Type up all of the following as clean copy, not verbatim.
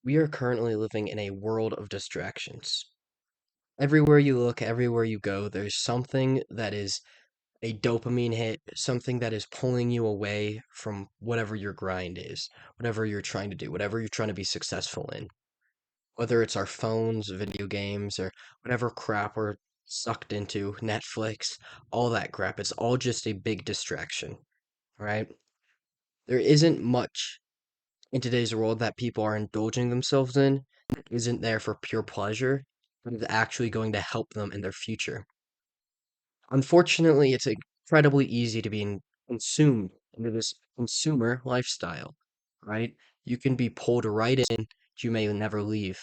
We are currently living in a world of distractions. Everywhere you look, everywhere you go, there's something that is a dopamine hit, something that is pulling you away from whatever your grind is, whatever you're trying to do, whatever you're trying to be successful in. Whether it's our phones, video games, or whatever crap we're sucked into, Netflix, all that crap, it's all just a big distraction, right? There isn't much in today's world that people are indulging themselves in isn't there for pure pleasure, but is actually going to help them in their future. Unfortunately, it's incredibly easy to be consumed into this consumer lifestyle, right? You can be pulled right in, but you may never leave.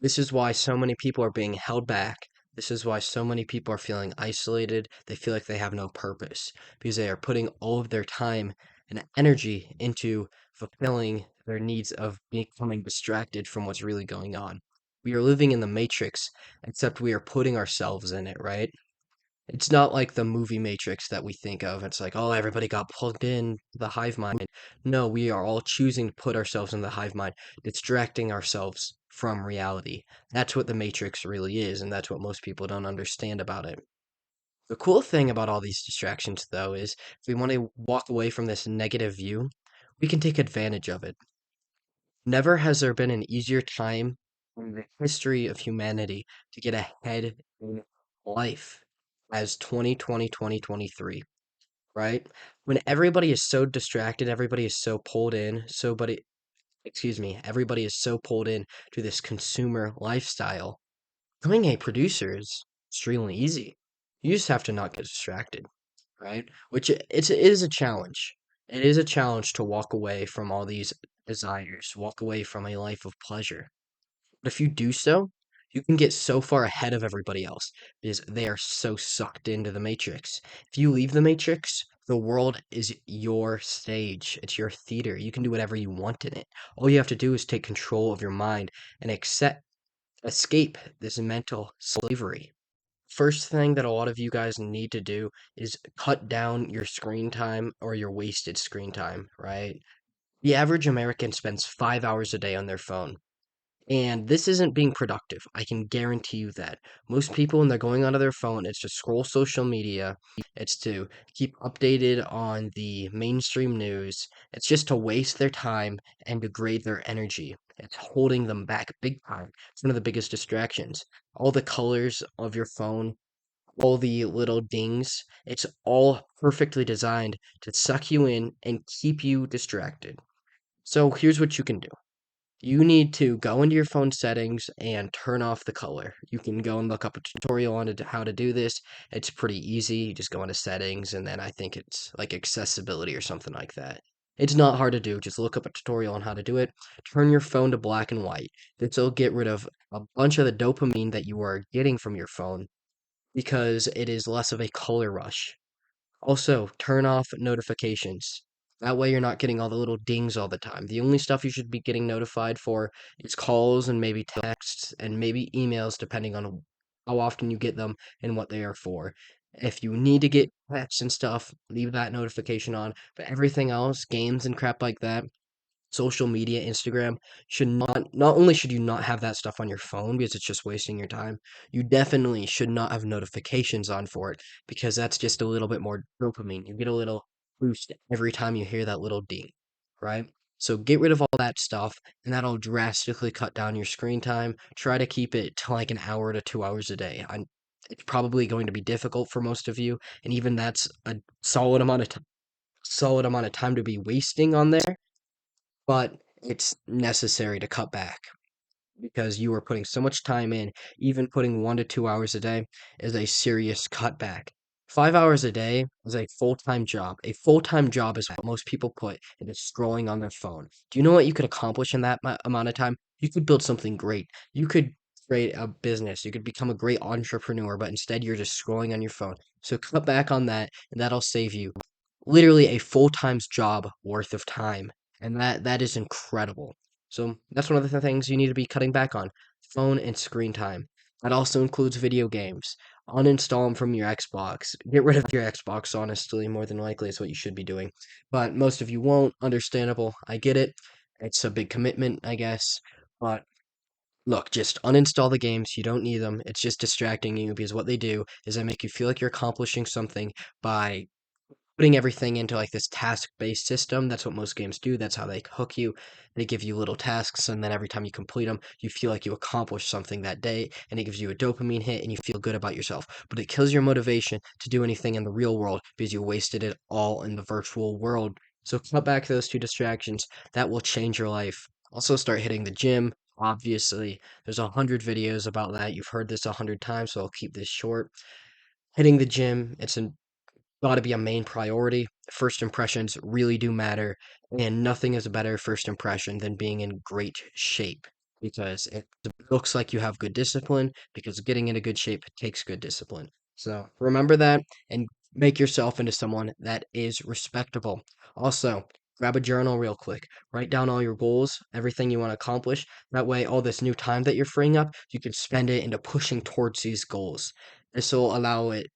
This is why so many people are being held back. This is why so many people are feeling isolated. They feel like they have no purpose because they are putting all of their time and energy into fulfilling their needs of becoming distracted from what's really going on. We are living in the matrix, except we are putting ourselves in it, right? It's not like the movie Matrix that we think of. It's like, oh, everybody got plugged in the hive mind. No, we are all choosing to put ourselves in the hive mind, distracting ourselves from reality. That's what the Matrix really is, and that's what most people don't understand about it. The cool thing about all these distractions, though, is if we want to walk away from this negative view, we can take advantage of it. Never has there been an easier time in the history of humanity to get ahead in life as 2020, 2023, right? When everybody is so distracted, everybody is so pulled in, everybody is so pulled in to this consumer lifestyle. Becoming a producer is extremely easy. You just have to not get distracted, right? It is a challenge. It is a challenge to walk away from all these desires, walk away from a life of pleasure. But if you do so, you can get so far ahead of everybody else because they are so sucked into the matrix. If you leave the matrix, the world is your stage. It's your theater. You can do whatever you want in it. All you have to do is take control of your mind and escape this mental slavery. First thing that a lot of you guys need to do is cut down your screen time or your wasted screen time, right? The average American spends 5 hours a day on their phone. And this isn't being productive. I can guarantee you that. Most people, when they're going onto their phone, it's to scroll social media, it's to keep updated on the mainstream news, it's just to waste their time and degrade their energy. It's holding them back big time. It's one of the biggest distractions. All the colors of your phone, all the little dings, it's all perfectly designed to suck you in and keep you distracted. So here's what you can do. You need to go into your phone settings and turn off the color. You can go and look up a tutorial on how to do this. It's pretty easy. You just go into settings and then I think it's like accessibility or something like that. It's not hard to do. Just look up a tutorial on how to do it. Turn your phone to black and white. This will get rid of a bunch of the dopamine that you are getting from your phone because it is less of a color rush. Also, turn off notifications. That way you're not getting all the little dings all the time. The only stuff you should be getting notified for is calls and maybe texts and maybe emails, depending on how often you get them and what they are for. If you need to get texts and stuff, leave that notification on. But everything else, games and crap like that, social media, Instagram, should not only should you not have that stuff on your phone because it's just wasting your time, you definitely should not have notifications on for it because that's just a little bit more dopamine. You get a little boost every time you hear that little ding, right? So get rid of all that stuff, and that'll drastically cut down your screen time. Try to keep it to like an hour to 2 hours a day. It's probably going to be difficult for most of you, and even that's a solid amount of time to be wasting on there, but it's necessary to cut back because you are putting so much time in. Even putting 1 to 2 hours a day is a serious cutback. 5 hours a day is a full-time job. A full-time job is what most people put into scrolling on their phone. Do you know what you could accomplish in that amount of time? You could build something great. You could create a business. You could become a great entrepreneur, but instead you're just scrolling on your phone. So cut back on that, and that'll save you literally a full-time job worth of time, and that is incredible. So that's one of the things you need to be cutting back on: phone and screen time. That also includes video games. Uninstall them from your Xbox. Get rid of your Xbox, honestly, more than likely is what you should be doing. But most of you won't. Understandable. I get it. It's a big commitment, I guess. But look, just uninstall the games. You don't need them. It's just distracting you because what they do is they make you feel like you're accomplishing something by putting everything into like this task-based system. That's what most games do. That's how they hook you. They give you little tasks, and then every time you complete them, you feel like you accomplished something that day, and it gives you a dopamine hit, and you feel good about yourself. But it kills your motivation to do anything in the real world because you wasted it all in the virtual world. So cut back those two distractions. That will change your life. Also, start hitting the gym. Obviously, there's 100 videos about that. You've heard this 100 times, so I'll keep this short. Hitting the gym, it's got to be a main priority. First impressions really do matter, and nothing is a better first impression than being in great shape because it looks like you have good discipline because getting into good shape takes good discipline. So remember that and make yourself into someone that is respectable. Also, grab a journal real quick. Write down all your goals, everything you want to accomplish. That way, all this new time that you're freeing up, you can spend it into pushing towards these goals. This will allow it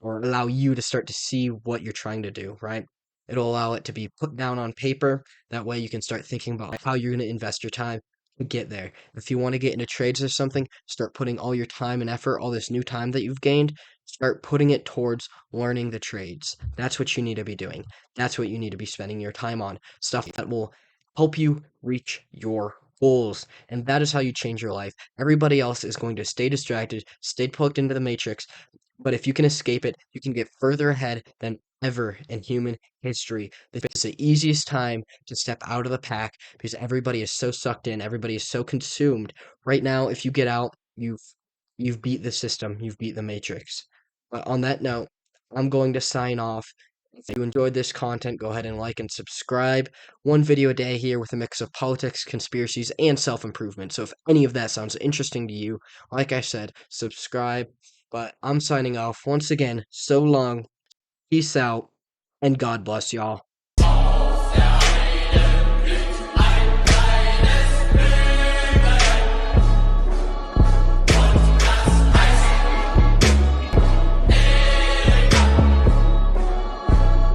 or allow you to start to see what you're trying to do, right? It'll allow it to be put down on paper. That way you can start thinking about how you're going to invest your time to get there. If you want to get into trades or something, start putting all your time and effort, all this new time that you've gained, start putting it towards learning the trades. That's what you need to be doing. That's what you need to be spending your time on. Stuff that will help you reach your goals. And that is how you change your life. Everybody else is going to stay distracted, stay plugged into the matrix, but if you can escape it, you can get further ahead than ever in human history. This is the easiest time to step out of the pack because everybody is so sucked in, everybody is so consumed. Right now, if you get out, you've beat the system, you've beat the matrix. But on that note, I'm going to sign off. If you enjoyed this content, go ahead and like and subscribe. One video a day here with a mix of politics, conspiracies, and self-improvement. So if any of that sounds interesting to you, like I said, subscribe. But I'm signing off once again. So long, peace out, and God bless y'all.